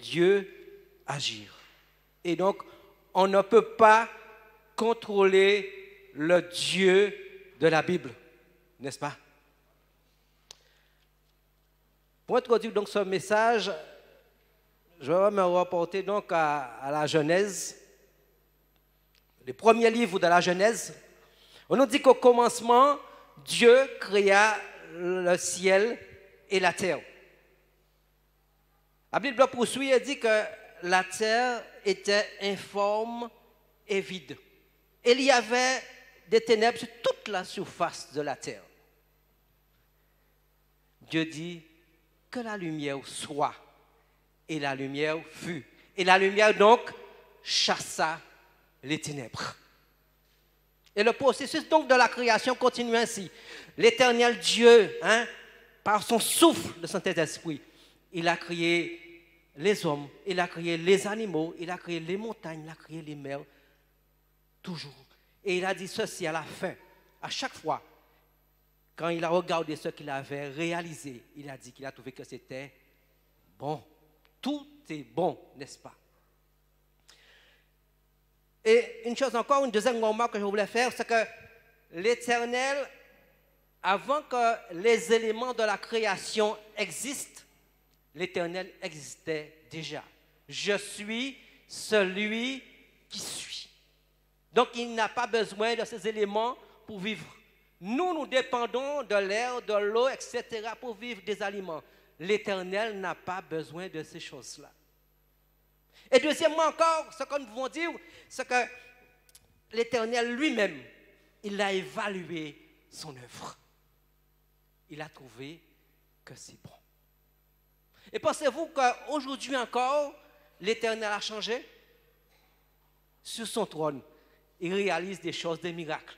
Dieu agir. Et donc, on ne peut pas contrôler le Dieu de la Bible, n'est-ce pas? Pour introduire donc ce message, je vais me reporter donc à la Genèse, le premier livre de la Genèse. On nous dit qu'au commencement, Dieu créa le ciel et la terre. La Bible poursuit et dit que la terre était informe et vide. Et il y avait des ténèbres sur toute la surface de la terre. Dieu dit que la lumière soit, et la lumière fut. Et la lumière donc chassa les ténèbres. Et le processus donc de la création continue ainsi. L'Éternel Dieu, par son souffle de Saint-Esprit, il a créé les hommes, il a créé les animaux, il a créé les montagnes, il a créé les mers, toujours. Et il a dit ceci à la fin, à chaque fois, quand il a regardé ce qu'il avait réalisé, il a dit qu'il a trouvé que c'était bon. Tout est bon, n'est-ce pas? Et une chose encore, une deuxième remarque que je voulais faire, c'est que l'Éternel, avant que les éléments de la création existent, l'Éternel existait déjà. Je suis celui qui suis. Donc il n'a pas besoin de ces éléments pour vivre. Nous dépendons de l'air, de l'eau, etc. pour vivre des aliments. L'Éternel n'a pas besoin de ces choses-là. Et deuxièmement encore, ce que nous pouvons dire, c'est que l'Éternel lui-même, il a évalué son œuvre. Il a trouvé que c'est bon. Et pensez-vous qu'aujourd'hui encore, l'Éternel a changé? Sur son trône, il réalise des choses, des miracles.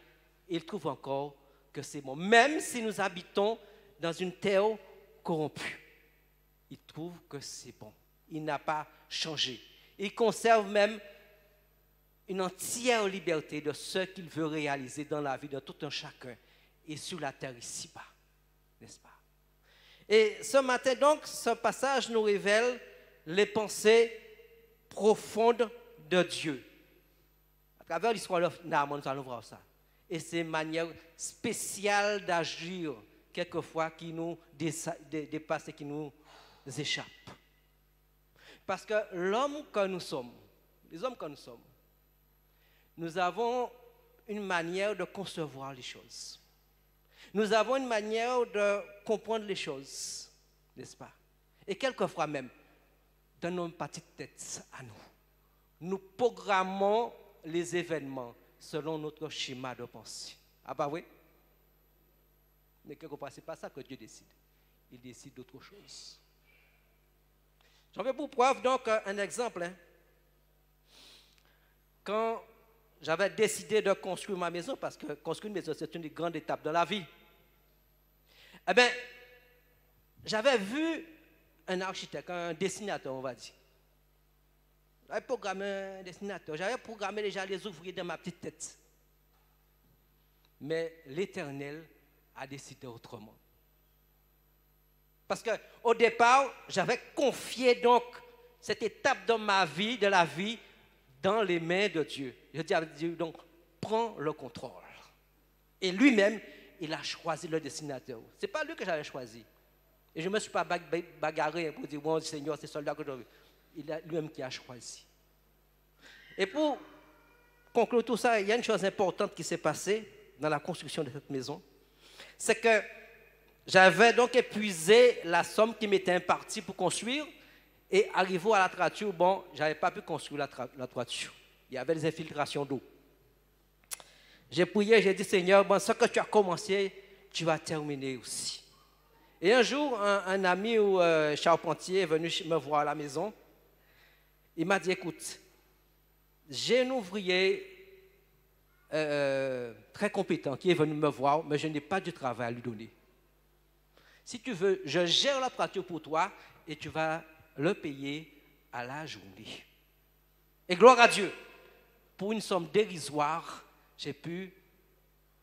Il trouve encore que c'est bon. Même si nous habitons dans une terre corrompue, il trouve que c'est bon. Il n'a pas changé. Il conserve même une entière liberté de ce qu'il veut réaliser dans la vie de tout un chacun et sur la terre ici-bas, n'est-ce pas? Et ce matin donc, ce passage nous révèle les pensées profondes de Dieu. À travers l'histoire de Naaman, nous allons voir ça. Et ces manières spéciales d'agir, quelquefois, qui nous dépassent et qui nous échappent. Parce que l'homme que nous sommes, les hommes que nous sommes, nous avons une manière de concevoir les choses. Nous avons une manière de comprendre les choses, n'est-ce pas? Et quelquefois même, dans nos petites têtes à nous, nous programmons les événements selon notre schéma de pensée. Ah bah oui? Mais quelquefois, ce n'est pas ça que Dieu décide. Il décide d'autre chose. J'en veux pour preuve donc un exemple. Quand j'avais décidé de construire ma maison, parce que construire une maison, c'est une des grandes étapes de la vie. Eh bien, j'avais vu un architecte, un dessinateur, on va dire. J'avais programmé un dessinateur, j'avais programmé déjà les ouvriers dans ma petite tête. Mais l'Éternel a décidé autrement. Parce qu'au départ, j'avais confié donc cette étape de ma vie, de la vie, dans les mains de Dieu. Je dis à Dieu, donc, prends le contrôle. Et lui-même, il a choisi le dessinateur. Ce n'est pas lui que j'avais choisi. Et je ne me suis pas bagarré pour dire, bon, Seigneur, c'est celui-là que je veux. Il est lui-même qui a choisi. Et pour conclure tout ça, il y a une chose importante qui s'est passée dans la construction de cette maison. C'est que j'avais donc épuisé la somme qui m'était impartie pour construire. Et arrivé à la toiture, bon, je n'avais pas pu construire la toiture. Il y avait des infiltrations d'eau. J'ai prié, j'ai dit, Seigneur, bon, ce que tu as commencé, tu vas terminer aussi. Et un jour, un ami ou charpentier est venu me voir à la maison. Il m'a dit, écoute, j'ai un ouvrier très compétent qui est venu me voir, mais je n'ai pas du travail à lui donner. Si tu veux, je gère la toiture pour toi et tu vas le payer à la journée. Et gloire à Dieu, pour une somme dérisoire, j'ai pu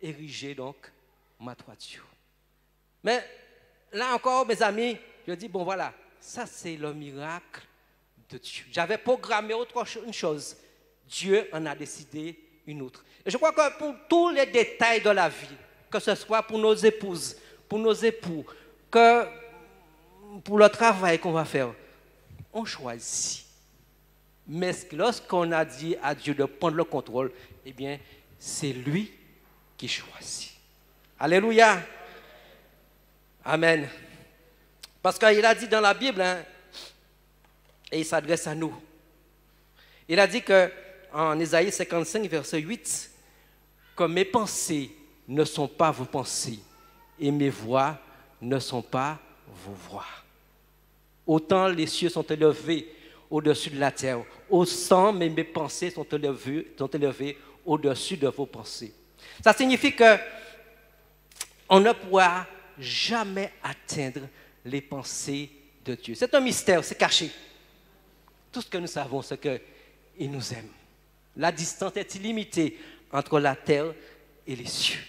ériger donc ma toiture. Mais là encore, mes amis, je dis, bon voilà, ça c'est le miracle de Dieu. J'avais programmé une chose. Dieu en a décidé une autre. Et je crois que pour tous les détails de la vie, que ce soit pour nos épouses, pour nos époux, que pour le travail qu'on va faire, on choisit. Mais lorsqu'on a dit à Dieu de prendre le contrôle, eh bien, c'est lui qui choisit. Alléluia. Amen. Parce qu'il a dit dans la Bible, hein, et il s'adresse à nous. Il a dit en Ésaïe 55, verset 8, que mes pensées ne sont pas vos pensées et mes voix ne sont pas vos voix. Autant les cieux sont élevés au-dessus de la terre, autant mes pensées sont élevées au-dessus de vos pensées. Ça signifie qu'on ne pourra jamais atteindre les pensées de Dieu. C'est un mystère, c'est caché. Tout ce que nous savons, c'est qu'il nous aime. La distance est illimitée entre la terre et les cieux.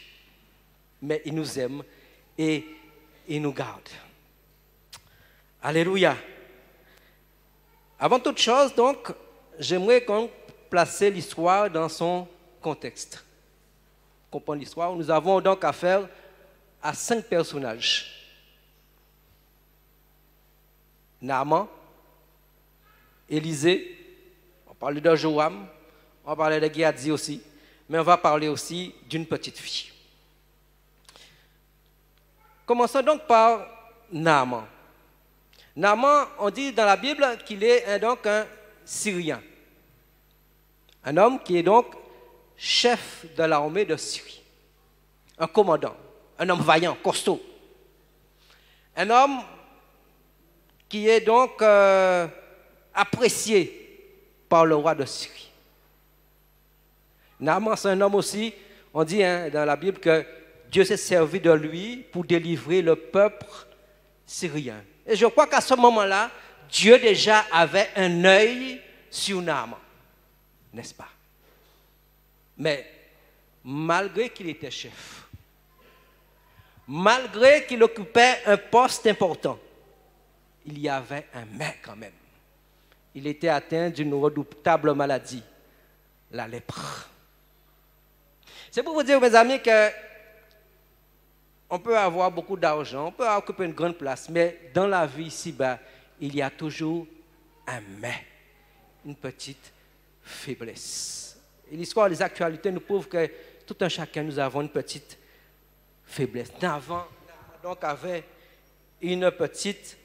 Mais il nous aime et il nous garde. Alléluia. Avant toute chose, donc, j'aimerais qu'on place l'histoire dans son contexte. Comprendre l'histoire. Nous avons donc affaire à 5 personnages. Naaman, Élisée, on parlait de Joam, on parlait de Géasi aussi, mais on va parler aussi d'une petite fille. Commençons donc par Naaman. Naaman, on dit dans la Bible qu'il est donc un Syrien. Un homme qui est donc chef de l'armée de Syrie. Un commandant, un homme vaillant, costaud. Un homme qui est donc apprécié par le roi de Syrie. Naaman, c'est un homme aussi, on dit dans la Bible que Dieu s'est servi de lui pour délivrer le peuple syrien. Et je crois qu'à ce moment-là, Dieu déjà avait un œil sur Naaman, n'est-ce pas? Mais malgré qu'il était chef, malgré qu'il occupait un poste important, il y avait un mais quand même. Il était atteint d'une redoutable maladie, la lèpre. C'est pour vous dire, mes amis, que on peut avoir beaucoup d'argent, on peut occuper une grande place, mais dans la vie ici-bas, il y a toujours un mais, une petite faiblesse. Et l'histoire des actualités nous prouve que tout un chacun, nous avons une petite faiblesse. Naaman donc avait une petite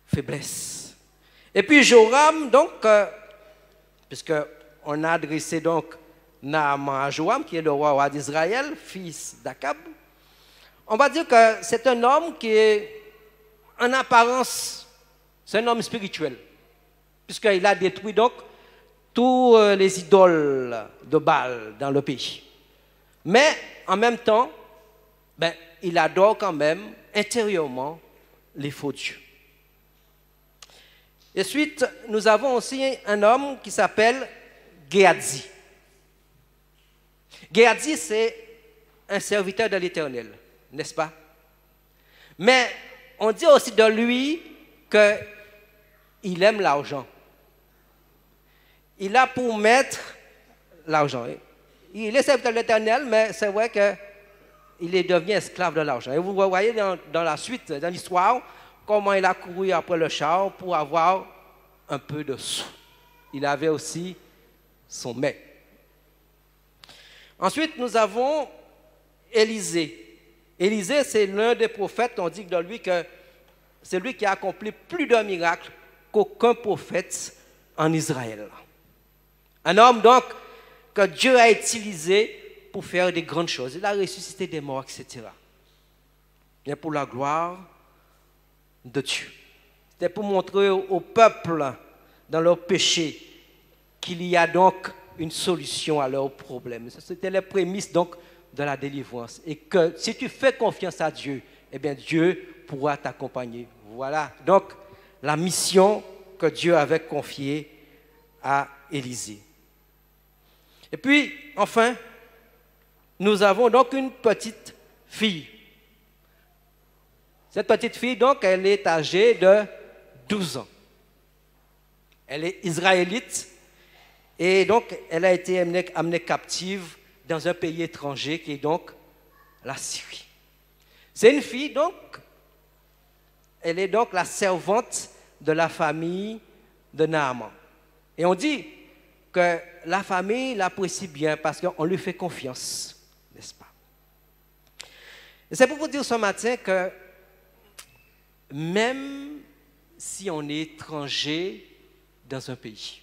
faiblesse. Et puis Joram, donc, puisqu'on a adressé donc Naaman à Joram, qui est le roi d'Israël, fils d'Akab, on va dire que c'est un homme qui est, en apparence, c'est un homme spirituel, puisqu'il a détruit donc tous les idoles de Baal dans le pays. Mais en même temps, il adore quand même intérieurement les faux dieux. Et ensuite, nous avons aussi un homme qui s'appelle Géasi. Géasi, c'est un serviteur de l'Éternel, n'est-ce pas? Mais on dit aussi de lui qu'il aime l'argent. Il a pour maître l'argent. Il est serviteur de l'Éternel, mais c'est vrai qu'il devient esclave de l'argent. Et vous voyez dans la suite, dans l'histoire, comment il a couru après le char pour avoir un peu de sous. Il avait aussi son maître. Ensuite, nous avons Élisée. Élisée, c'est l'un des prophètes, on dit de lui que c'est lui qui a accompli plus de miracles qu'aucun prophète en Israël. Un homme donc que Dieu a utilisé pour faire des grandes choses. Il a ressuscité des morts, etc. Bien pour la gloire de Dieu. C'était pour montrer au peuple dans leur péché qu'il y a donc une solution à leurs problèmes. C'était les prémices donc de la délivrance. Et que si tu fais confiance à Dieu, eh bien Dieu pourra t'accompagner. Voilà donc la mission que Dieu avait confiée à Élisée. Et puis, enfin, nous avons donc une petite fille. Cette petite fille, donc, elle est âgée de 12 ans. Elle est israélite et donc elle a été amenée captive dans un pays étranger qui est donc la Syrie. C'est une fille donc, elle est donc la servante de la famille de Naaman. Et on dit que la famille l'apprécie bien parce qu'on lui fait confiance, n'est-ce pas? Et c'est pour vous dire ce matin que même si on est étranger dans un pays,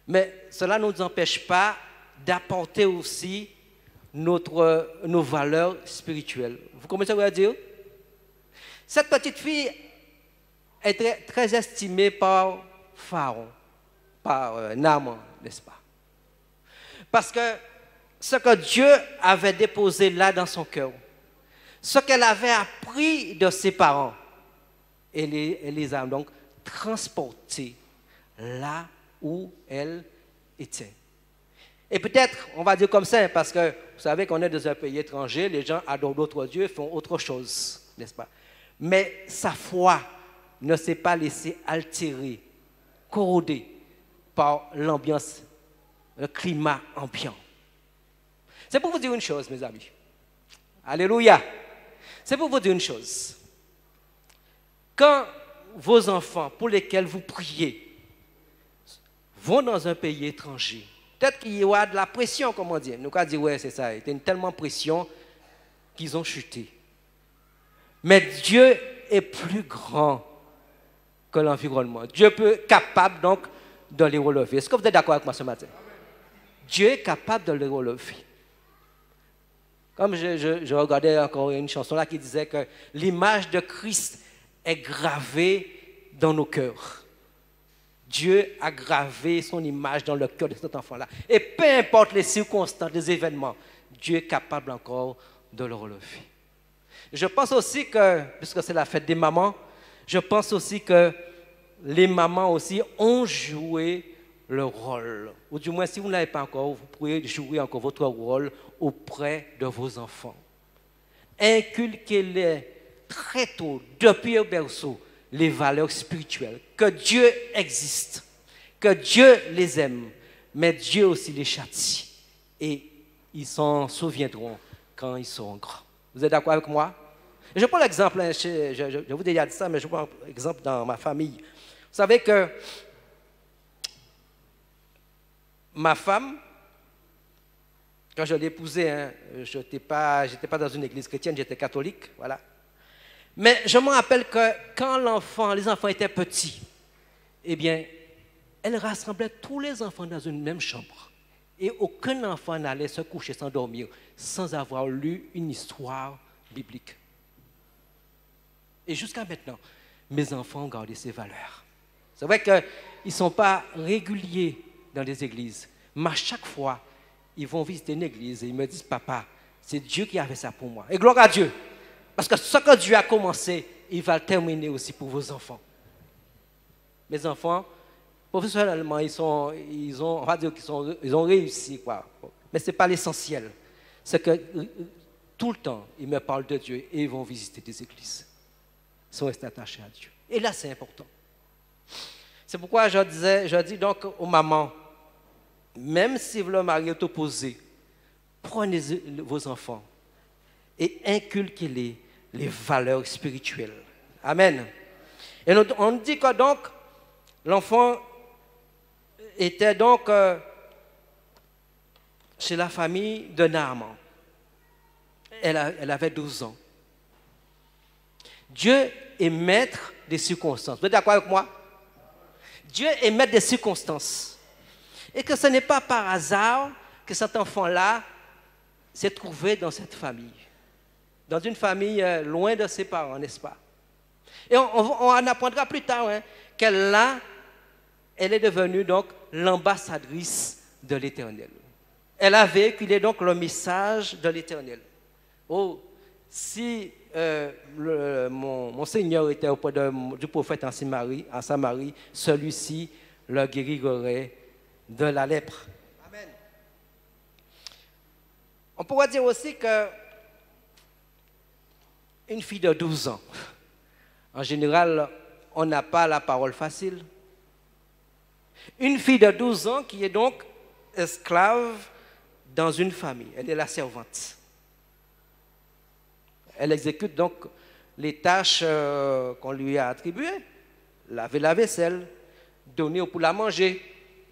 mais cela ne nous empêche pas d'apporter aussi nos valeurs spirituelles. Vous comprenez ce que je veux dire? Cette petite fille est très estimée par Pharaon, par Naaman, n'est-ce pas? Parce que ce que Dieu avait déposé là dans son cœur, ce qu'elle avait appris de ses parents, elle les a donc transportés là où elle était. Et peut-être, on va dire comme ça, parce que vous savez qu'on est dans un pays étranger, les gens adorent d'autres dieux, font autre chose, n'est-ce pas? Mais sa foi ne s'est pas laissée altérer, corroder par l'ambiance, le climat ambiant. C'est pour vous dire une chose, mes amis. Alléluia. C'est pour vous dire une chose. Quand vos enfants pour lesquels vous priez vont dans un pays étranger, peut-être qu'il y aura de la pression, comme on dit. Nous allons dire, ouais, c'est ça. Il y a tellement de pression qu'ils ont chuté. Mais Dieu est plus grand que l'environnement. Dieu est capable donc de les relever. Est-ce que vous êtes d'accord avec moi ce matin? Dieu est capable de les relever. Comme je regardais encore une chanson là qui disait que l'image de Christ est gravée dans nos cœurs. Dieu a gravé son image dans le cœur de cet enfant-là. Et peu importe les circonstances, les événements, Dieu est capable encore de le relever. Je pense aussi que, puisque c'est la fête des mamans, je pense aussi que les mamans aussi ont joué le rôle. Ou du moins, si vous ne l'avez pas encore, vous pouvez jouer encore votre rôle auprès de vos enfants. Inculquez-les très tôt, depuis le berceau, les valeurs spirituelles. Que Dieu existe, que Dieu les aime, mais Dieu aussi les châtie. Et ils s'en souviendront quand ils seront grands. Vous êtes d'accord avec moi? Je prends l'exemple, je vous ai déjà dit ça, mais je prends l'exemple dans ma famille. Vous savez que ma femme, quand je l'ai épousée, je n'étais pas dans une église chrétienne, j'étais catholique, voilà. Mais je me rappelle que quand les enfants étaient petits, eh bien, elle rassemblait tous les enfants dans une même chambre. Et aucun enfant n'allait se coucher sans dormir, sans avoir lu une histoire biblique. Et jusqu'à maintenant, mes enfants ont gardé ces valeurs. C'est vrai qu'ils ne sont pas réguliers dans les églises, mais à chaque fois, ils vont visiter une église et ils me disent, papa, c'est Dieu qui a fait ça pour moi. Et gloire à Dieu. Parce que ce que Dieu a commencé, il va le terminer aussi pour vos enfants. Mes enfants, professionnellement, ils ont réussi, quoi. Mais ce n'est pas l'essentiel. C'est que tout le temps, ils me parlent de Dieu et ils vont visiter des églises. Ils sont restés attachés à Dieu. Et là, c'est important. C'est pourquoi je dis donc aux mamans, même si le mari est opposé, prenez vos enfants et inculquez-les les valeurs spirituelles. Amen. Et on dit que donc, l'enfant était donc chez la famille de Naaman. Elle avait 12 ans. Dieu est maître des circonstances. Vous êtes d'accord avec moi? Dieu est maître des circonstances. Et que ce n'est pas par hasard que cet enfant-là s'est trouvé dans cette famille. Dans une famille loin de ses parents, n'est-ce pas? Et on en apprendra plus tard qu'elle elle est devenue donc l'ambassadrice de l'Éternel. Elle a véhiculé donc le message de l'Éternel. Oh, si mon Seigneur était auprès du prophète en Samarie, celui-ci le guérirait de la lèpre. Amen. On pourrait dire aussi que une fille de 12 ans, en général, on n'a pas la parole facile, Une fille de 12 ans qui est donc esclave dans une famille. Elle est la servante. Elle exécute donc les tâches qu'on lui a attribuées. Laver la vaisselle, donner pour la manger,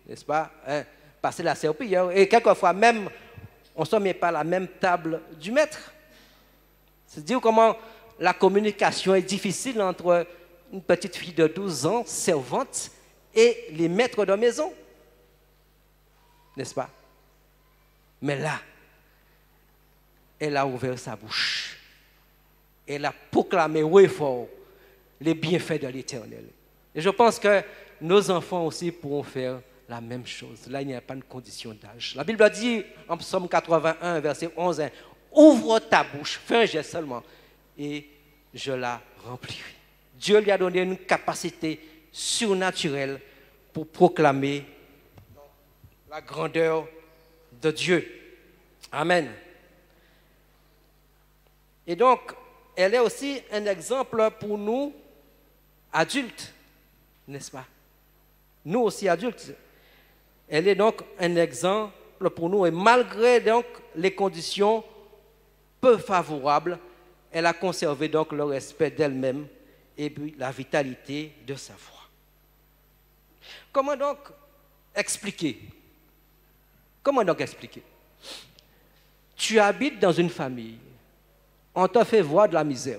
n'est-ce pas, hein, passer la serpillière. Et quelquefois même, on ne se met pas à la même table du maître. C'est dire comment la communication est difficile entre une petite fille de 12 ans, servante, et les maîtres de maison. N'est-ce pas? Mais là, elle a ouvert sa bouche. Elle a proclamé haut et fort les bienfaits de l'Éternel. Et je pense que nos enfants aussi pourront faire la même chose. Là, il n'y a pas de condition d'âge. La Bible dit en Psaume 81, verset 11, hein, ouvre ta bouche, fais un geste seulement, et je la remplirai. Dieu lui a donné une capacité surnaturelle pour proclamer la grandeur de Dieu. Amen. Et donc, elle est aussi un exemple pour nous, adultes, n'est-ce pas? Nous aussi, adultes. Elle est donc un exemple pour nous. Et malgré donc les conditions peu favorables, elle a conservé donc le respect d'elle-même et puis la vitalité de sa foi. Comment donc expliquer? Comment donc expliquer? Tu habites dans une famille, on t'a fait voir de la misère.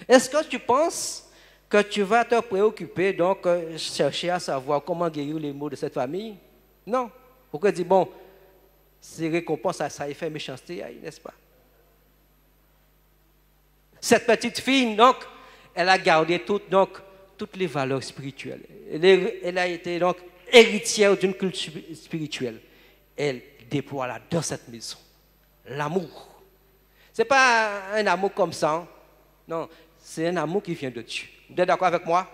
Est-ce que tu penses que tu vas te préoccuper, donc chercher à savoir comment guérir les maux de cette famille? Non. Pourquoi dire, bon, c'est récompense à ça, il fait méchanceté, n'est-ce pas? Cette petite fille, donc, elle a gardé toutes les valeurs spirituelles. Elle a été donc héritière d'une culture spirituelle. Elle déploie là dans cette maison l'amour. Ce n'est pas un amour comme ça. Hein? Non, c'est un amour qui vient de Dieu. Vous êtes d'accord avec moi?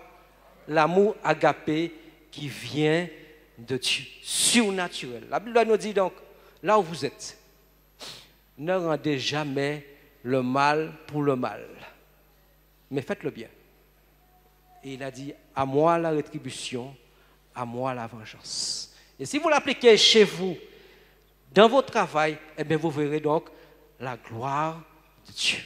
L'amour agapé qui vient de Dieu, surnaturel. La Bible nous dit donc, là où vous êtes, ne rendez jamais le mal pour le mal, mais faites le bien. Et il a dit, à moi la rétribution, à moi la vengeance. Et si vous l'appliquez chez vous, dans votre travail, eh bien vous verrez donc la gloire de Dieu.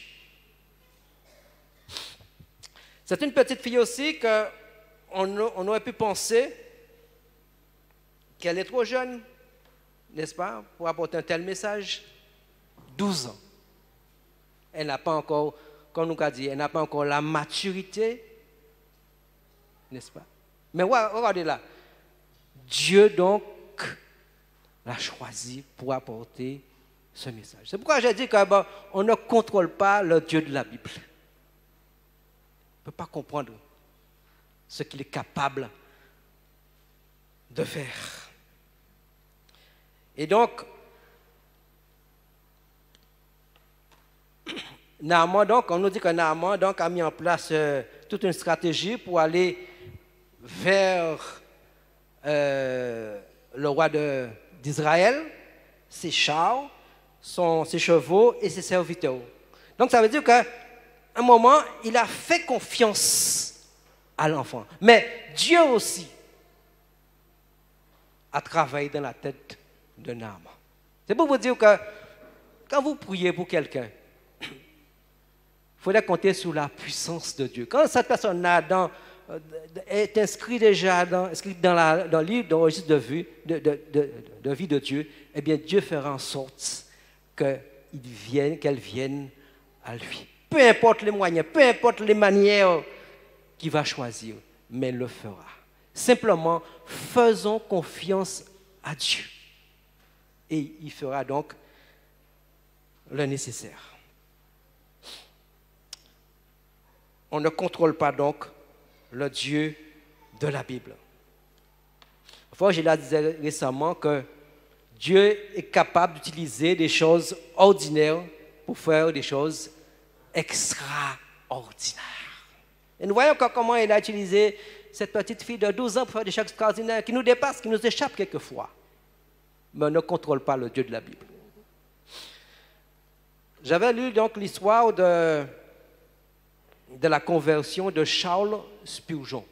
C'est une petite fille aussi qu'on aurait pu penser qu'elle est trop jeune, n'est-ce pas, pour apporter un tel message. 12 ans. Elle n'a pas encore, comme nous a dit, elle n'a pas encore la maturité, n'est-ce pas? Mais regardez là, Dieu donc l'a choisi pour apporter ce message. C'est pourquoi j'ai dit qu'on ne contrôle pas le Dieu de la Bible. On ne peut pas comprendre ce qu'il est capable de faire. Et donc, Naaman, donc, on nous dit que Naaman donc, a mis en place toute une stratégie pour aller vers le roi d'Israël, ses chars, ses chevaux et ses serviteurs. Donc ça veut dire qu'à un moment, il a fait confiance à l'enfant. Mais Dieu aussi a travaillé dans la tête de Naaman. C'est pour vous dire que quand vous priez pour quelqu'un, il faudrait compter sur la puissance de Dieu. Quand cette personne-là est inscrite déjà dans le livre d'enregistre de vie de Dieu, eh bien Dieu fera en sorte qu'elle vienne à lui. Peu importe les moyens, peu importe les manières qu'il va choisir, mais il le fera. Simplement, faisons confiance à Dieu. Et il fera donc le nécessaire. On ne contrôle pas donc le Dieu de la Bible. Enfin, je l'ai dit récemment que Dieu est capable d'utiliser des choses ordinaires pour faire des choses extraordinaires. Et nous voyons comment il a utilisé cette petite fille de 12 ans pour faire des choses extraordinaires qui nous dépassent, qui nous échappent quelquefois. Mais on ne contrôle pas le Dieu de la Bible. J'avais lu donc l'histoire de la conversion de Charles Spurgeon.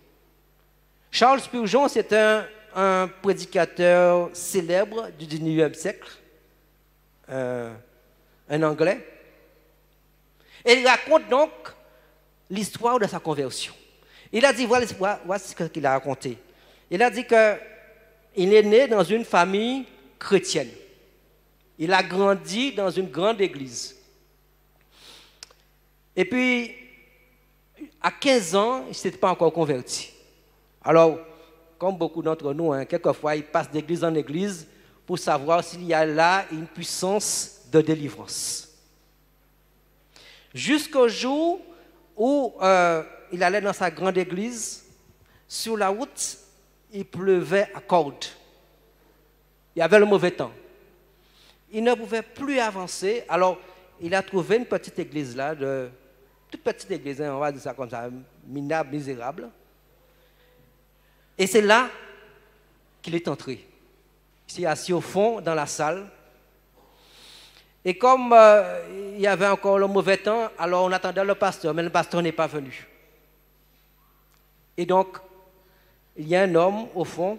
Charles Spurgeon, c'est un prédicateur célèbre du 19e siècle, un Anglais. Et il raconte donc l'histoire de sa conversion. Il a dit, voici ce qu'il a raconté. Il a dit qu'il est né dans une famille chrétienne. Il a grandi dans une grande église. Et puis, à 15 ans, il ne s'était pas encore converti. Alors, comme beaucoup d'entre nous, quelquefois, il passe d'église en église pour savoir s'il y a là une puissance de délivrance. Jusqu'au jour où il allait dans sa grande église, sur la route, il pleuvait à cordes. Il y avait le mauvais temps. Il ne pouvait plus avancer, alors il a trouvé une petite église là, toute petite église, on va dire ça comme ça, minable, misérable. Et c'est là qu'il est entré. Il s'est assis au fond dans la salle. Et comme il y avait encore le mauvais temps, alors on attendait le pasteur, mais le pasteur n'est pas venu. Et donc, il y a un homme au fond,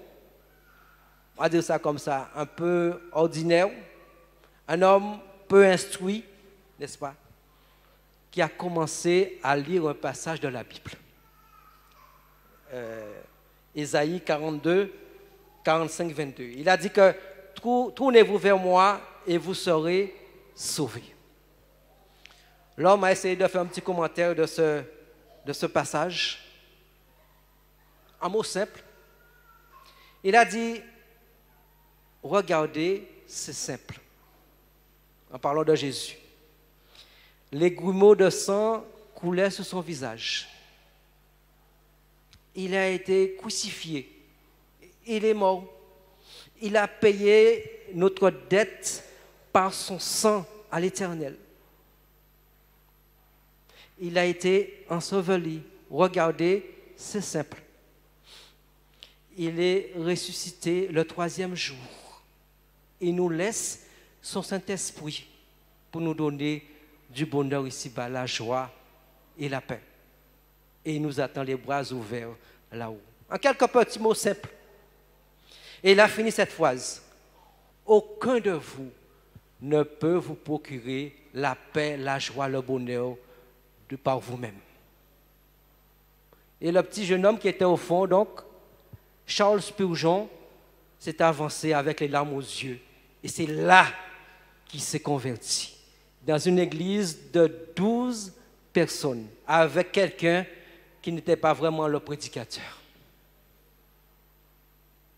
on va dire ça comme ça, un peu ordinaire, un homme peu instruit, n'est-ce pas, qui a commencé à lire un passage de la Bible. Ésaïe 42, 45, 22. Il a dit que tournez-vous vers moi et vous serez sauvés. L'homme a essayé de faire un petit commentaire de ce passage. En mots simples, il a dit, regardez, c'est simple. En parlant de Jésus. Les grumeaux de sang coulaient sur son visage. Il a été crucifié. Il est mort. Il a payé notre dette par son sang à l'Éternel. Il a été enseveli. Regardez, c'est simple. Il est ressuscité le 3e jour. Il nous laisse son Saint-Esprit pour nous donner du bonheur ici-bas, la joie et la paix. Et il nous attend les bras ouverts là-haut. En quelques petits mots simples. Et il a fini cette phrase. Aucun de vous ne peut vous procurer la paix, la joie, le bonheur de par vous-même. Et le petit jeune homme qui était au fond, donc, Charles Spurgeon, s'est avancé avec les larmes aux yeux. Et c'est là qu'il s'est converti. Dans une église de 12 personnes, avec quelqu'un qui n'était pas vraiment le prédicateur.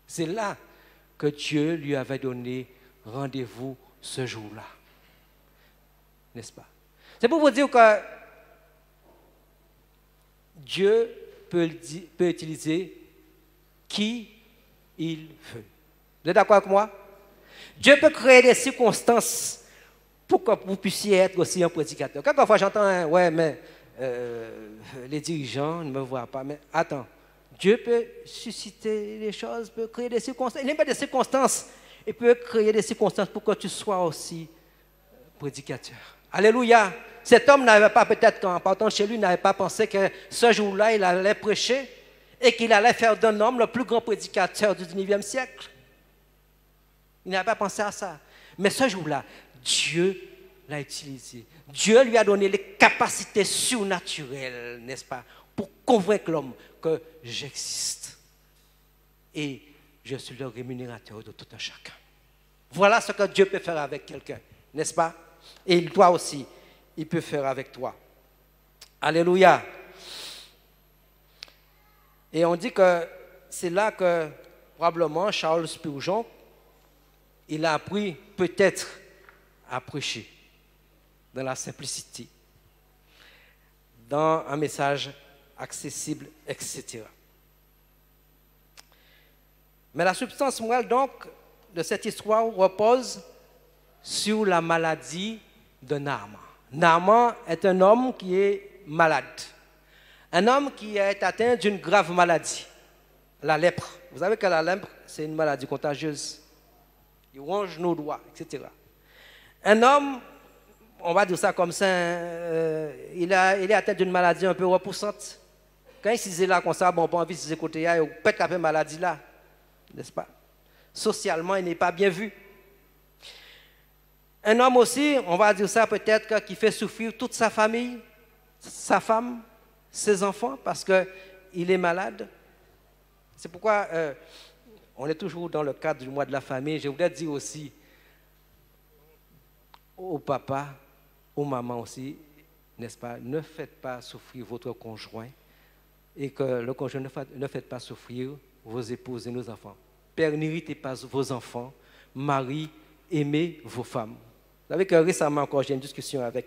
C'est là que Dieu lui avait donné rendez-vous ce jour-là. N'est-ce pas? C'est pour vous dire que Dieu peut utiliser qui il veut. Vous êtes d'accord avec moi? Dieu peut créer des circonstances pour que vous puissiez être aussi un prédicateur. Quelquefois j'entends, ouais, mais les dirigeants ne me voient pas. Mais attends, Dieu peut susciter des choses, peut créer des circonstances. Il n'y a pas des circonstances. Il peut créer des circonstances pour que tu sois aussi prédicateur. Alléluia. Cet homme n'avait pas, peut-être en partant chez lui, n'avait pas pensé que ce jour-là, il allait prêcher et qu'il allait faire d'un homme le plus grand prédicateur du 19e siècle. Il n'avait pas pensé à ça. Mais ce jour-là, Dieu l'a utilisé. Dieu lui a donné les capacités surnaturelles, n'est-ce pas, pour convaincre l'homme que j'existe. Et je suis le rémunérateur de tout un chacun. Voilà ce que Dieu peut faire avec quelqu'un, n'est-ce pas? Et toi aussi, il peut faire avec toi. Alléluia. Et on dit que c'est là que probablement Charles Spurgeon, il a appris peut-être à prêcher dans la simplicité, dans un message accessible, etc. Mais la substance morale donc de cette histoire repose sur la maladie de Naaman. Naaman est un homme qui est malade. Un homme qui est atteint d'une grave maladie, la lèpre. Vous savez que la lèpre, c'est une maladie contagieuse. Il ronge nos doigts, etc. Un homme, on va dire ça comme ça, il est atteint d'une maladie un peu repoussante. Quand ils disent là comme ça, bon, pas envie de se côté, il peut être une maladie là, n'est-ce pas? Socialement, il n'est pas bien vu. Un homme aussi, on va dire ça peut-être, qui fait souffrir toute sa famille, sa femme, ses enfants, parce qu'il est malade. C'est pourquoi on est toujours dans le cadre du mois de la famille. Je voudrais dire aussi au papa, aux mamans aussi, n'est-ce pas, ne faites pas souffrir votre conjoint et que le conjoint ne faites pas souffrir vos épouses et nos enfants. Père, n'irritez pas vos enfants. Mari, aimez vos femmes. Vous savez que récemment encore, j'ai eu une discussion avec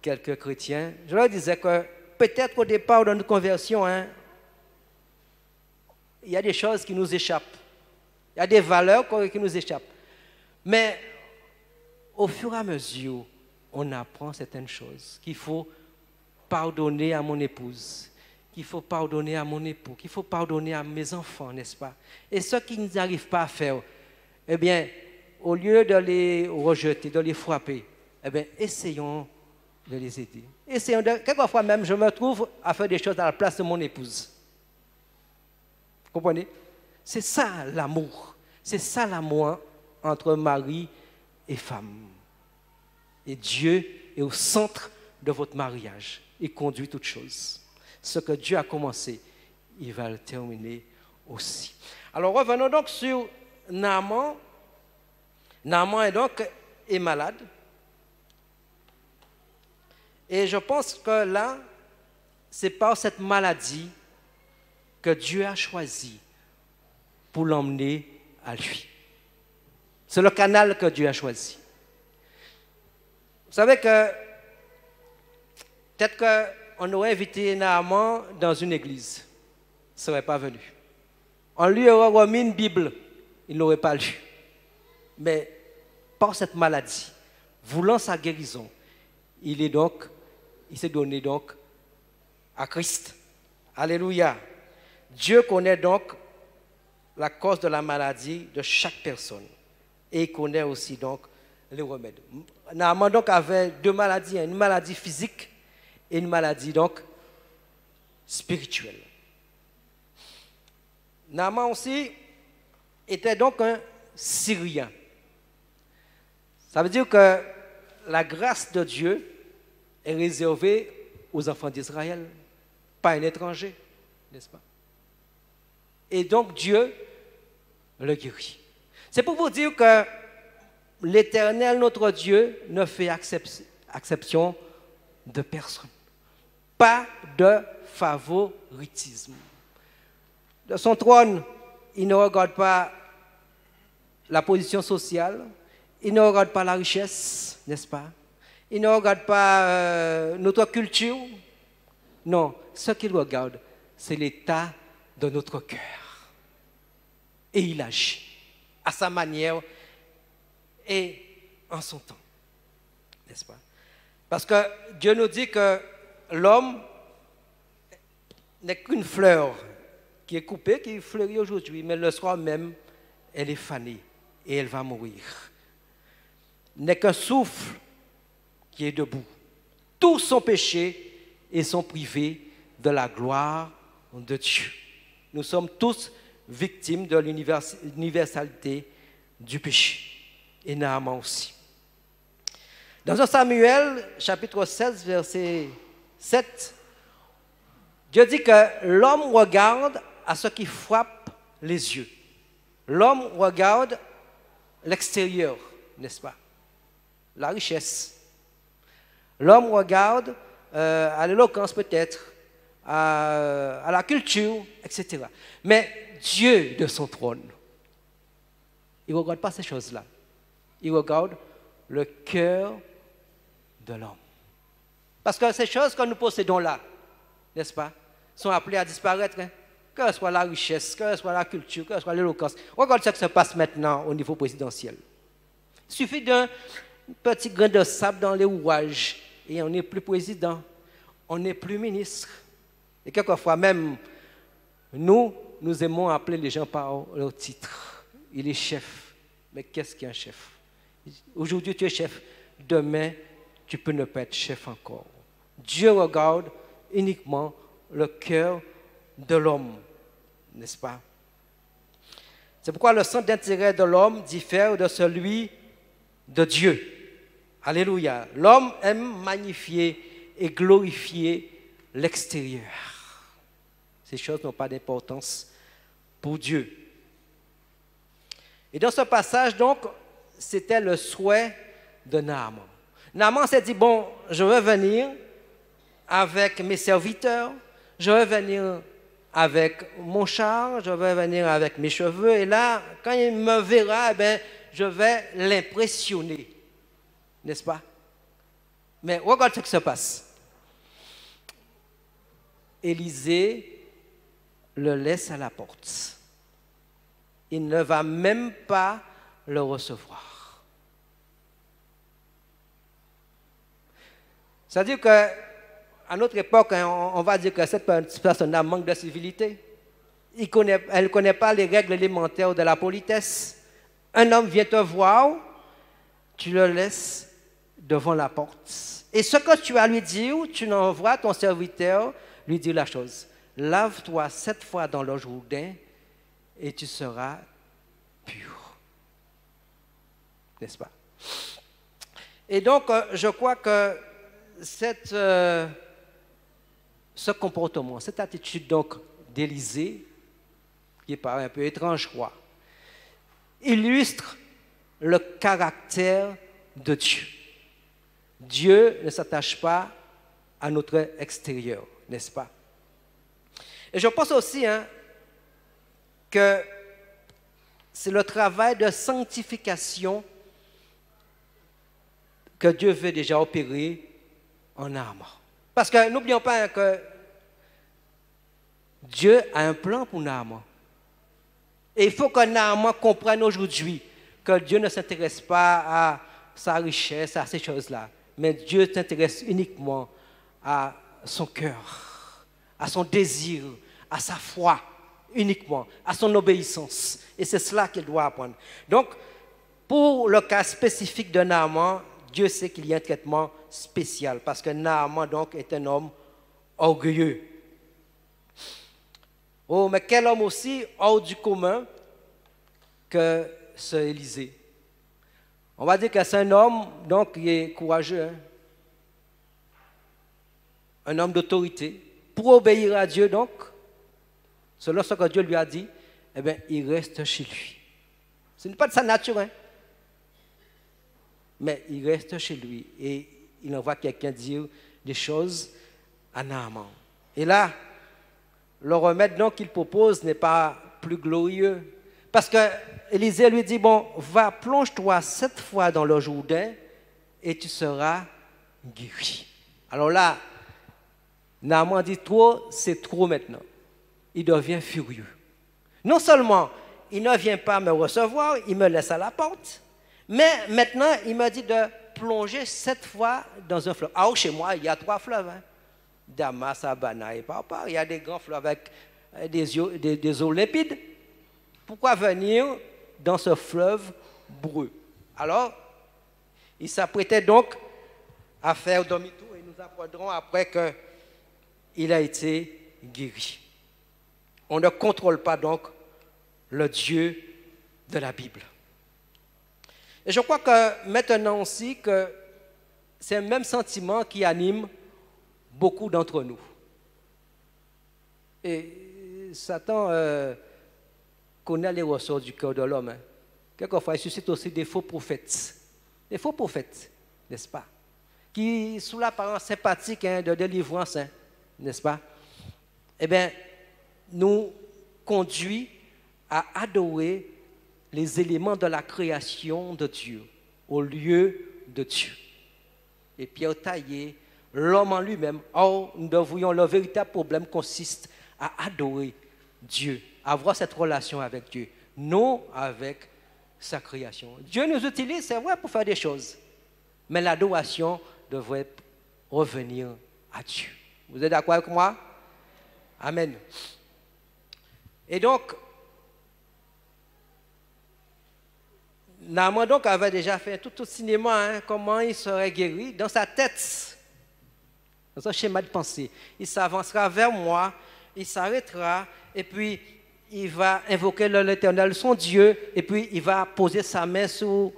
quelques chrétiens. Je leur disais que peut-être qu'au départ de notre conversion, il y a des choses qui nous échappent. Il y a des valeurs qui nous échappent. Mais au fur et à mesure, on apprend certaines choses. Qu'il faut pardonner à mon épouse, qu'il faut pardonner à mon époux, qu'il faut pardonner à mes enfants, n'est-ce pas? Et ce qu'ils n'arrivent pas à faire, eh bien, au lieu de les rejeter, de les frapper, eh bien, essayons de les aider. Quelquefois même, je me trouve à faire des choses à la place de mon épouse. Vous comprenez? C'est ça l'amour. C'est ça l'amour entre mari et femme. Et Dieu est au centre de votre mariage. Il conduit toutes choses. Ce que Dieu a commencé, il va le terminer aussi. Alors revenons donc sur Naaman. Naaman est malade. Et je pense que là, c'est par cette maladie que Dieu a choisi pour l'emmener à lui. C'est le canal que Dieu a choisi. Vous savez que peut-être qu'on aurait invité Naaman dans une église. Il ne serait pas venu. On lui aurait remis une Bible. Il n'aurait pas lu. Mais par cette maladie, voulant sa guérison, il s'est donné donc à Christ. Alléluia. Dieu connaît donc la cause de la maladie de chaque personne. Et il connaît aussi donc les remèdes. Naaman donc avait deux maladies, une maladie physique et une maladie donc spirituelle. Naaman aussi était donc un Syrien. Ça veut dire que la grâce de Dieu est réservée aux enfants d'Israël, pas un étranger, n'est-ce pas? Et donc Dieu le guérit. C'est pour vous dire que l'Éternel, notre Dieu, ne fait exception de personne. Pas de favoritisme. De son trône, il ne regarde pas la position sociale, il ne regarde pas la richesse, n'est-ce pas? Il ne regarde pas notre culture. Non, ce qu'il regarde, c'est l'état de notre cœur. Et il agit à sa manière et en son temps, n'est-ce pas? Parce que Dieu nous dit que l'homme n'est qu'une fleur qui est coupée, qui fleurit aujourd'hui, mais le soir même, elle est fanée et elle va mourir. N'est qu'un souffle qui est debout. Tous sont péchés et sont privés de la gloire de Dieu. Nous sommes tous victimes de l'universalité du péché. Et Naaman aussi. Dans 1 Samuel, chapitre 16, verset 7, Dieu dit que l'homme regarde à ce qui frappe les yeux. L'homme regarde l'extérieur, n'est-ce pas? La richesse. L'homme regarde à l'éloquence peut-être, à la culture, etc. Mais Dieu de son trône, il ne regarde pas ces choses-là. Il regarde le cœur de l'homme. Parce que ces choses que nous possédons là, n'est-ce pas, sont appelées à disparaître. Hein? Que ce soit la richesse, que ce soit la culture, que ce soit l'éloquence. Regarde ce qui se passe maintenant au niveau présidentiel. Il suffit d'un petit grain de sable dans les rouages et on n'est plus président, on n'est plus ministre. Et quelquefois même, nous aimons appeler les gens par leur titre. Il est chef. Mais qu'est-ce qu'un chef? Aujourd'hui, tu es chef. Demain, tu peux ne pas être chef encore. Dieu regarde uniquement le cœur de l'homme, n'est-ce pas? C'est pourquoi le centre d'intérêt de l'homme diffère de celui de Dieu. Alléluia. L'homme aime magnifier et glorifier l'extérieur. Ces choses n'ont pas d'importance pour Dieu. Et dans ce passage, donc, c'était le souhait de Naaman. Naaman s'est dit, bon, je vais venir avec mes serviteurs, je vais venir avec mon char, je vais venir avec mes cheveux, et là, quand il me verra, eh bien, je vais l'impressionner. N'est-ce pas? Mais regarde ce qui se passe. Élisée le laisse à la porte. Il ne va même pas le recevoir. C'est-à-dire qu'à notre époque, on va dire que cette personne-là manque de civilité. Elle ne connaît pas les règles élémentaires de la politesse. Un homme vient te voir, tu le laisses devant la porte. Et ce que tu as à lui dire, tu envoies ton serviteur lui dire la chose. Lave-toi 7 fois dans le Jourdain et tu seras pur. N'est-ce pas? Et donc, je crois que ce comportement, cette attitude donc d'Élisée, qui paraît un peu étrange, je crois, illustre le caractère de Dieu. Dieu ne s'attache pas à notre extérieur, n'est-ce pas? Et je pense aussi que c'est le travail de sanctification que Dieu veut déjà opérer en Naaman. Parce que n'oublions pas que Dieu a un plan pour Naaman. Et il faut que Naaman comprenne aujourd'hui que Dieu ne s'intéresse pas à sa richesse, à ces choses-là. Mais Dieu s'intéresse uniquement à son cœur, à son désir, à sa foi, uniquement, à son obéissance. Et c'est cela qu'il doit apprendre. Donc, pour le cas spécifique de Naaman, Dieu sait qu'il y a un traitement spécial, parce que Naaman, donc, est un homme orgueilleux. Oh, mais quel homme aussi hors du commun que ce Élisée. On va dire que c'est un homme, donc, qui est courageux, un homme d'autorité. Pour obéir à Dieu, donc, selon ce que Dieu lui a dit, eh bien, il reste chez lui. Ce n'est pas de sa nature, mais il reste chez lui et il envoie quelqu'un dire des choses à Naaman. Et là, le remède donc qu'il propose n'est pas plus glorieux. Parce que Élisée lui dit, bon, va, plonge-toi 7 fois dans le Jourdain et tu seras guéri. Alors là, Naaman dit, trop, c'est trop maintenant. Il devient furieux. Non seulement il ne vient pas me recevoir, il me laisse à la porte, mais maintenant il me dit de plonger 7 fois dans un fleuve. Alors chez moi, il y a 3 fleuves. Damas, Abana et Papa. Il y a des grands fleuves avec des eaux limpides. Pourquoi venir dans ce fleuve breu? Alors, il s'apprêtait donc à faire demi-tour et nous apprendrons après qu'il a été guéri. On ne contrôle pas donc le Dieu de la Bible. Et je crois que maintenant aussi que c'est le même sentiment qui anime beaucoup d'entre nous. Et Satan connaît les ressorts du cœur de l'homme. Quelquefois, il suscite aussi des faux prophètes. Des faux prophètes, n'est-ce pas? Qui, sous l'apparence sympathique de délivrance, n'est-ce pas? Eh bien, nous conduit à adorer les éléments de la création de Dieu au lieu de Dieu. Et Pierre taillé, l'homme en lui-même. Or, nous devrions, le véritable problème consiste à adorer Dieu, à avoir cette relation avec Dieu, non avec sa création. Dieu nous utilise, c'est vrai, pour faire des choses, mais l'adoration devrait revenir à Dieu. Vous êtes d'accord avec moi? Amen. Et donc, Naaman donc avait déjà fait tout au cinéma, comment il serait guéri. Dans sa tête, Dans un schéma de pensée. Il s'avancera vers moi, il s'arrêtera, et puis il va invoquer l'Éternel, son Dieu, et puis il va poser sa main sur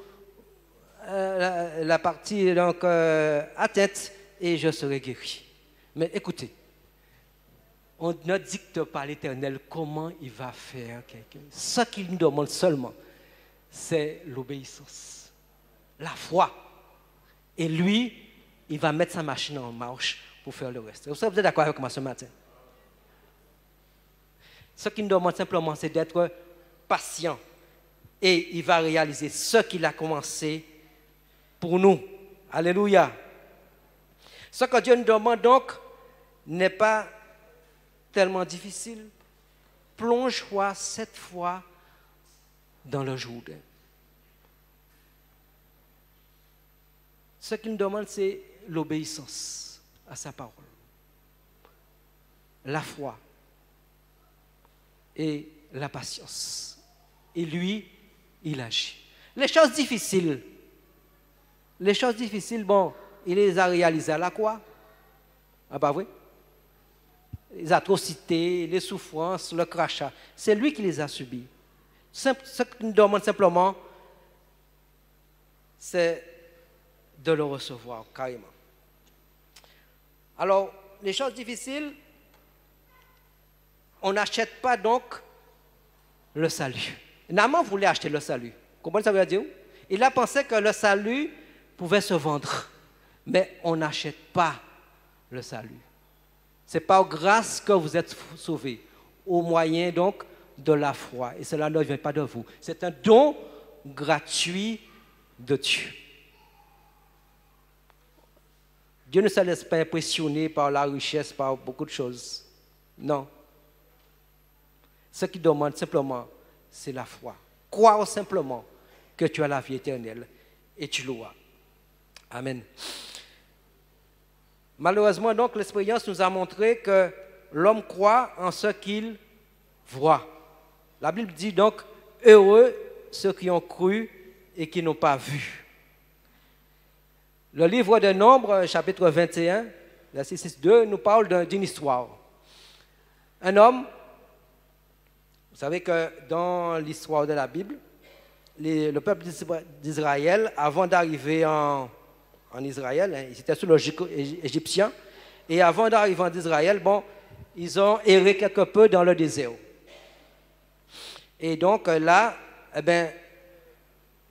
la partie donc, atteinte, et je serai guéri. Mais écoutez, on ne dicte pas à l'Éternel comment il va faire quelqu'un. Ce qu'il nous demande seulement, c'est l'obéissance, la foi. Et lui, il va mettre sa machine en marche pour faire le reste. Vous êtes d'accord avec moi ce matin? Ce qu'il nous demande simplement, c'est d'être patient. Et il va réaliser ce qu'il a commencé pour nous. Alléluia. Ce que Dieu nous demande donc n'est pas tellement difficile. Plonge-toi cette fois dans le Jourdain. Ce qu'il nous demande, c'est l'obéissance à sa parole, la foi et la patience. Et lui, il agit. Les choses difficiles, bon, il les a réalisées à la croix. Ah bah oui. Les atrocités, les souffrances, le crachat, c'est lui qui les a subis. Ce qu'il nous demande simplement, c'est de le recevoir carrément. Alors, les choses difficiles, on n'achète pas donc le salut. Naaman voulait acheter le salut. Vous comprenez ce que ça veut dire? Il a pensé que le salut pouvait se vendre. Mais on n'achète pas le salut. C'est par grâce que vous êtes sauvés, au moyen donc de la foi. Et cela ne vient pas de vous. C'est un don gratuit de Dieu. Dieu ne se laisse pas impressionner par la richesse, par beaucoup de choses. Non. Ce qu'il demande simplement, c'est la foi. Croire simplement que tu as la vie éternelle et tu l'auras. Amen. Malheureusement, donc, l'expérience nous a montré que l'homme croit en ce qu'il voit. La Bible dit donc, heureux ceux qui ont cru et qui n'ont pas vu. Le livre de Nombres, chapitre 21, verset 6-2, nous parle d'une histoire. Un homme, vous savez que dans l'histoire de la Bible, le peuple d'Israël, avant d'arriver en Israël, ils étaient sous le joug égyptien, et avant d'arriver en Israël, bon, ils ont erré quelque peu dans le désert. Et donc là, eh ben,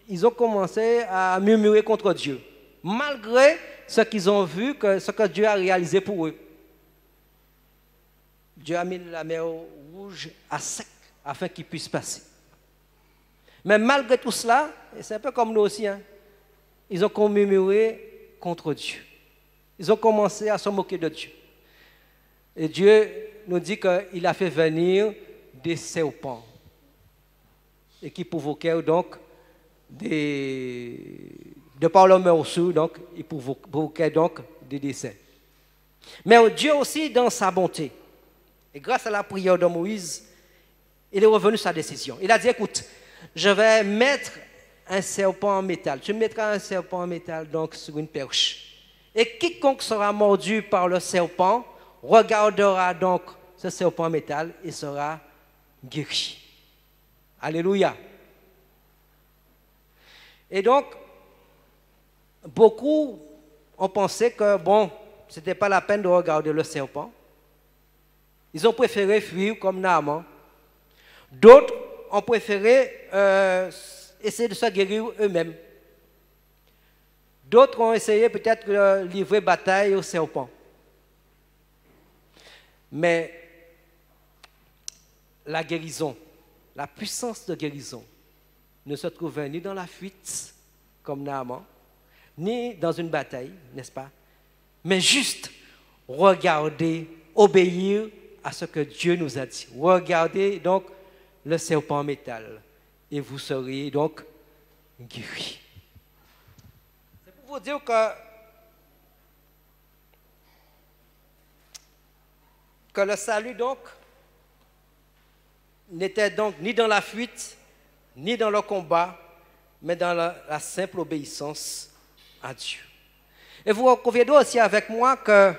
ils ont commencé à murmurer contre Dieu, malgré ce qu'ils ont vu, ce que Dieu a réalisé pour eux. Dieu a mis la mer Rouge à sec afin qu'ils puissent passer. Mais malgré tout cela, et c'est un peu comme nous aussi, hein, ils ont murmuré contre Dieu. Ils ont commencé à se moquer de Dieu. Et Dieu nous dit qu'il a fait venir des serpents et qui provoquaient donc de par leur morsure, donc, ils provoquaient donc des décès. Mais Dieu aussi, dans sa bonté, et grâce à la prière de Moïse, il est revenu sa décision. Il a dit, écoute, je vais mettre un serpent en métal. Tu mettras un serpent en métal donc sur une perche. Et quiconque sera mordu par le serpent regardera donc ce serpent en métal et sera guéri. Alléluia. Et donc, beaucoup ont pensé que, bon, ce n'était pas la peine de regarder le serpent. Ils ont préféré fuir comme Naaman. D'autres ont préféré essayer de se guérir eux-mêmes. D'autres ont essayé peut-être de livrer bataille au serpent. Mais la guérison, la puissance de guérison ne se trouvait ni dans la fuite, comme Naaman, ni dans une bataille, n'est-ce pas? Mais juste regarder, obéir à ce que Dieu nous a dit. Regardez donc le serpent en métal et vous serez donc guéris. C'est pour vous dire que le salut donc n'était donc ni dans la fuite, ni dans le combat, mais dans la simple obéissance à Dieu. Et vous conviendrez aussi avec moi que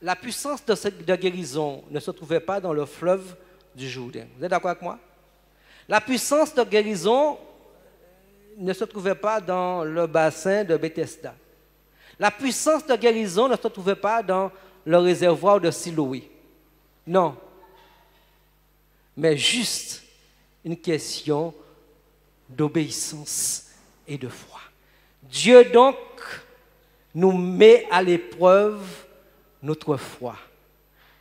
la puissance de guérison ne se trouvait pas dans le fleuve du Jourdain. Vous êtes d'accord avec moi? La puissance de guérison ne se trouvait pas dans le bassin de Bethesda. La puissance de guérison ne se trouvait pas dans le réservoir de Siloé. Non. Mais juste une question d'obéissance et de foi. Dieu donc nous met à l'épreuve notre foi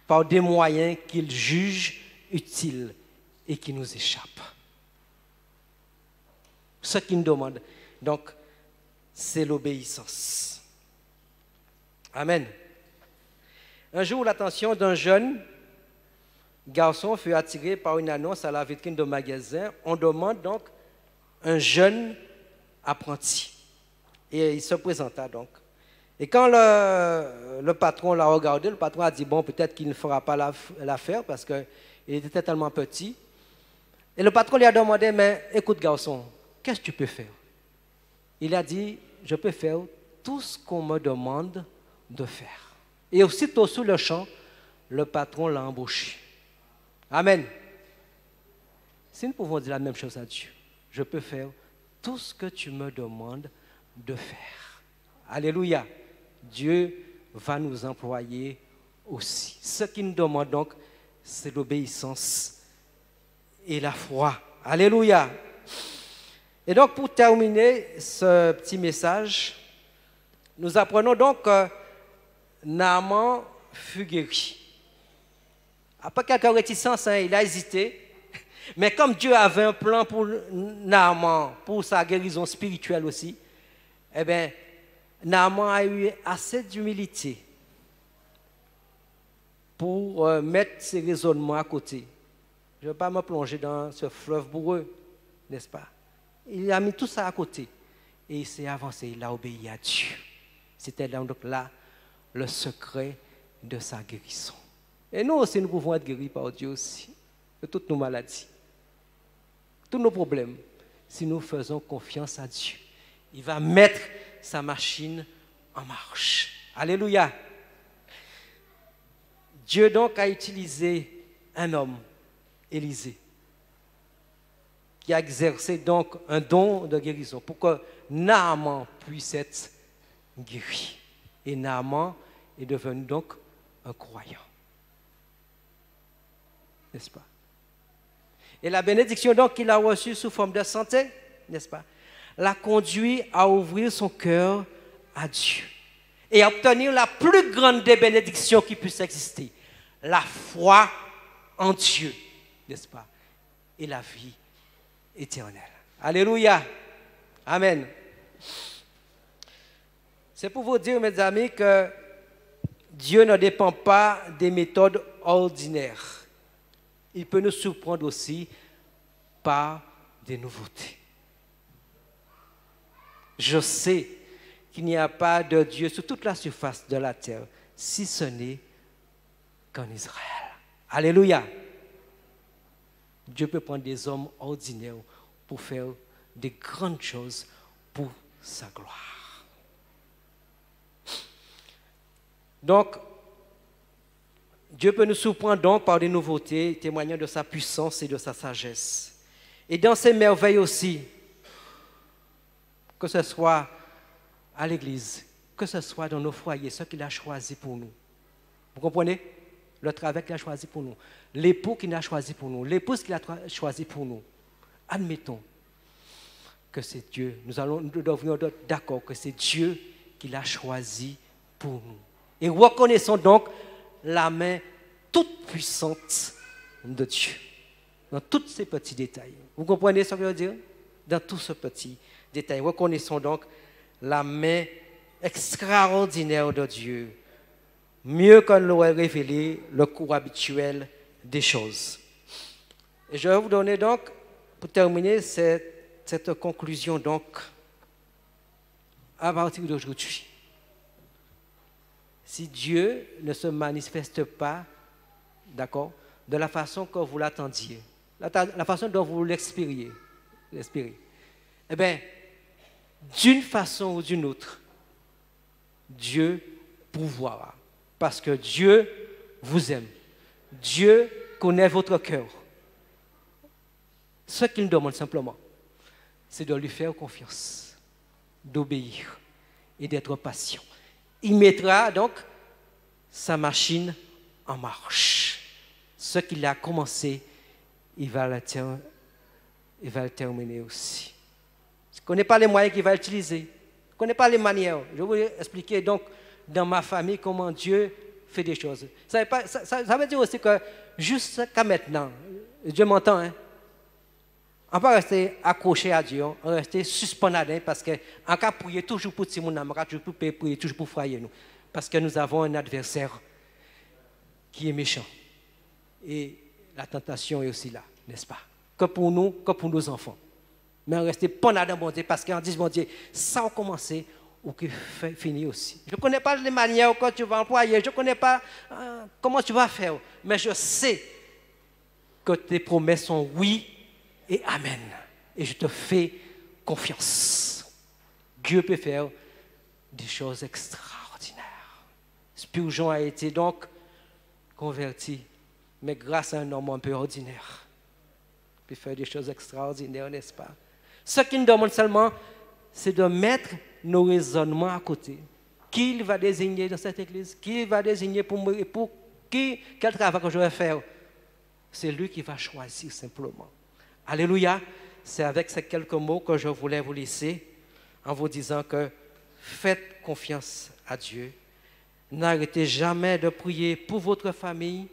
par des moyens qu'il juge utiles et qui nous échappent. Ce qu'il nous demande, donc, c'est l'obéissance. Amen. Un jour, l'attention d'un jeune garçon fut attirée par une annonce à la vitrine de magasin. On demande donc un jeune apprenti. Et il se présenta donc. Et quand le patron l'a regardé, le patron a dit, bon, peut-être qu'il ne fera pas l'affaire parce qu'il était tellement petit. Et le patron lui a demandé, mais écoute garçon, qu'est-ce que tu peux faire? Il a dit, je peux faire tout ce qu'on me demande de faire. Et aussitôt sous le champ, le patron l'a embauché. Amen. Si nous pouvons dire la même chose à Dieu, je peux faire tout ce que tu me demandes de faire. Alléluia. Dieu va nous employer aussi. Ce qu'il nous demande donc, c'est l'obéissance et la foi. Alléluia. Et donc, pour terminer ce petit message, nous apprenons donc que Naaman fut guéri. Après quelques réticences, il a hésité. Mais comme Dieu avait un plan pour Naaman, pour sa guérison spirituelle aussi, eh bien, Naaman a eu assez d'humilité pour mettre ses raisonnements à côté. Je ne vais pas me plonger dans ce fleuve boueux, n'est-ce pas? Il a mis tout ça à côté et il s'est avancé, il a obéi à Dieu. C'était donc là le secret de sa guérison. Et nous aussi, nous pouvons être guéris par Dieu aussi, de toutes nos maladies, tous nos problèmes, si nous faisons confiance à Dieu. Il va mettre sa machine en marche. Alléluia. Dieu donc a utilisé un homme, Élisée, qui a exercé donc un don de guérison pour que Naaman puisse être guéri. Et Naaman est devenu donc un croyant. N'est-ce pas? Et la bénédiction donc qu'il a reçue sous forme de santé, n'est-ce pas, l'a conduit à ouvrir son cœur à Dieu et à obtenir la plus grande des bénédictions qui puisse exister, la foi en Dieu, n'est-ce pas, et la vie éternelle. Alléluia. Amen. C'est pour vous dire, mes amis, que Dieu ne dépend pas des méthodes ordinaires. Il peut nous surprendre aussi par des nouveautés. Je sais qu'il n'y a pas de Dieu sur toute la surface de la terre, si ce n'est qu'en Israël. Alléluia. Dieu peut prendre des hommes ordinaires pour faire des grandes choses pour sa gloire. Donc, Dieu peut nous surprendre donc par des nouveautés, témoignant de sa puissance et de sa sagesse. Et dans ces merveilles aussi, que ce soit à l'église, que ce soit dans nos foyers, ce qu'il a choisi pour nous. Vous comprenez? Le travail qu'il a choisi pour nous, l'époux qu'il a choisi pour nous, l'épouse qu'il a choisi pour nous. Admettons que c'est Dieu. Nous devons être d'accord que c'est Dieu qui l'a choisi pour nous. Et reconnaissons donc la main toute puissante de Dieu dans tous ces petits détails. Vous comprenez ce que je veux dire? Dans tous ces petits détails. Reconnaissons donc la main extraordinaire de Dieu, mieux qu'on l'aurait révélé le cours habituel des choses. Et je vais vous donner donc, pour terminer cette conclusion donc, à partir d'aujourd'hui. Si Dieu ne se manifeste pas, d'accord, de la façon que vous l'attendiez, la façon dont vous l'expériez, eh bien, d'une façon ou d'une autre, Dieu pourvoira. Parce que Dieu vous aime. Dieu connaît votre cœur. Ce qu'il nous demande simplement, c'est de lui faire confiance, d'obéir et d'être patient. Il mettra donc sa machine en marche. Ce qu'il a commencé, il va le terminer aussi. Je ne connais pas les moyens qu'il va utiliser. Je ne connais pas les manières. Je vais vous expliquer donc dans ma famille comment Dieu fait des choses. Ça veut dire aussi que jusqu'à maintenant, Dieu m'entend, hein? On ne peut pas rester accroché à Dieu, on va rester suspendu parce qu'en cas de prier toujours pour tout le monde, on va toujours prier toujours pour fryer nous. Parce que nous avons un adversaire qui est méchant. Et la tentation est aussi là, n'est-ce pas? Que pour nous, que pour nos enfants. Mais on reste pendant dans bon Dieu parce qu'on dit, bon Dieu, ça a commencé ou qui finit aussi. Je ne connais pas les manières que tu vas employer, je ne connais pas comment tu vas faire, mais je sais que tes promesses sont oui et amen. Et je te fais confiance. Dieu peut faire des choses extraordinaires. Spurgeon a été donc converti, mais grâce à un homme un peu ordinaire. Il peut faire des choses extraordinaires, n'est-ce pas? Ce qu'il nous demande seulement, c'est de mettre nos raisonnements à côté. Qui il va désigner dans cette église? Qui il va désigner pour qui? Quel travail que je vais faire? C'est lui qui va choisir simplement. Alléluia. C'est avec ces quelques mots que je voulais vous laisser en vous disant que faites confiance à Dieu. N'arrêtez jamais de prier pour votre famille,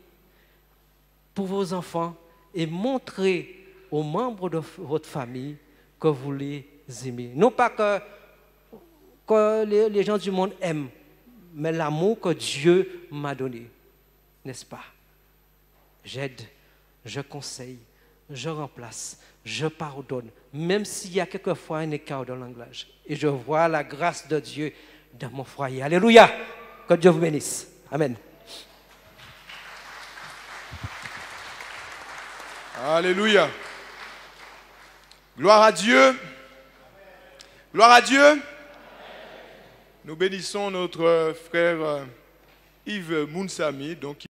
pour vos enfants et montrez aux membres de votre famille que vous les aimez. Non pas que les gens du monde aiment, mais l'amour que Dieu m'a donné. N'est-ce pas? J'aide, je conseille, je remplace, je pardonne, même s'il y a quelquefois un écart de langage. Et je vois la grâce de Dieu dans mon foyer. Alléluia! Que Dieu vous bénisse. Amen. Alléluia. Gloire à Dieu. Gloire à Dieu. Nous bénissons notre frère Yves Mounsami, donc